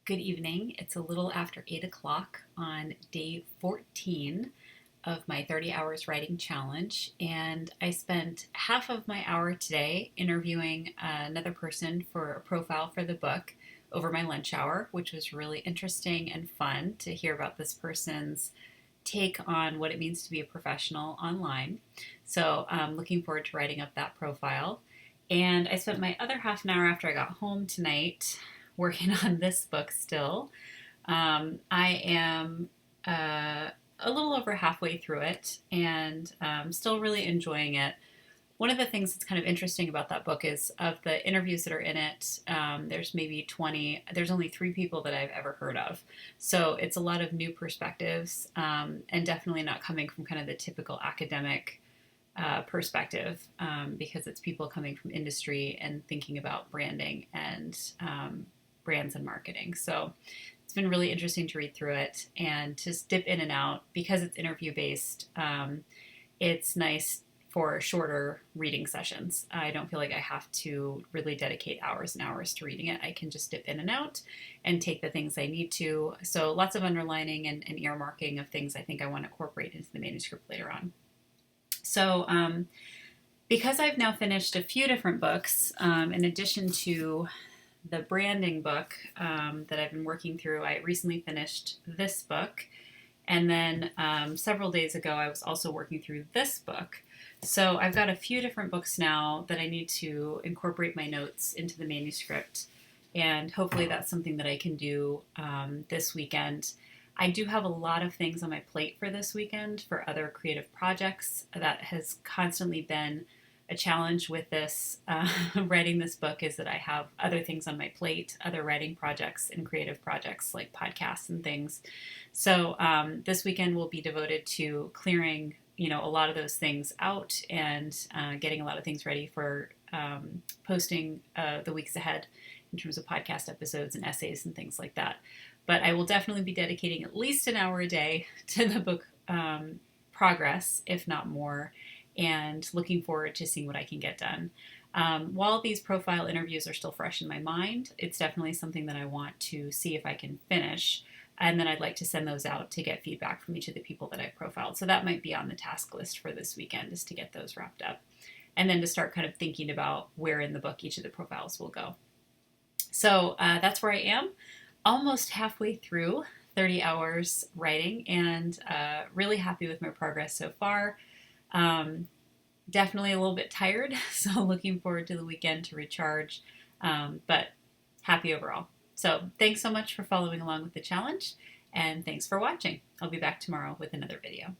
Good evening. It's a little after 8 o'clock on day 14 of my 30 hours writing challenge, and I spent half of my hour today interviewing another person for a profile for the book over my lunch hour, which was really interesting and fun to hear about this person's take on what it means to be a professional online. So I'm looking forward to writing up that profile. And I spent my other half an hour after I got home tonight working on this book still. I am a little over halfway through it and still really enjoying it. One of the things that's kind of interesting about that book is of the interviews that are in it, there's maybe 20, there's only 3 people that I've ever heard of. So it's a lot of new perspectives and definitely not coming from kind of the typical academic perspective because it's people coming from industry and thinking about branding and brands and marketing. So it's been really interesting to read through it and just dip in and out because it's interview based. It's nice for shorter reading sessions. I don't feel like I have to really dedicate hours and hours to reading it. I can just dip in and out and take the things I need to. So lots of underlining and earmarking of things I think I want to incorporate into the manuscript later on. So because I've now finished a few different books, in addition to the branding book that I've been working through, I recently finished this book. And then several days ago, I was also working through this book. So I've got a few different books now that I need to incorporate my notes into the manuscript. And hopefully that's something that I can do this weekend. I do have a lot of things on my plate for this weekend for other creative projects. That has constantly been a challenge with this writing this book is that I have other things on my plate, other writing projects and creative projects like podcasts and things. So this weekend will be devoted to clearing, a lot of those things out and getting a lot of things ready for posting the weeks ahead in terms of podcast episodes and essays and things like that. But I will definitely be dedicating at least an hour a day to the book progress, if not more, and looking forward to seeing what I can get done. While these profile interviews are still fresh in my mind, it's definitely something that I want to see if I can finish. And then I'd like to send those out to get feedback from each of the people that I've profiled. So that might be on the task list for this weekend, is to get those wrapped up. And then to start kind of thinking about where in the book each of the profiles will go. So that's where I am, almost halfway through 30 hours writing, and really happy with my progress so far. Definitely a little bit tired, so looking forward to the weekend to recharge, but happy overall. So thanks so much for following along with the challenge, and thanks for watching. I'll be back tomorrow with another video.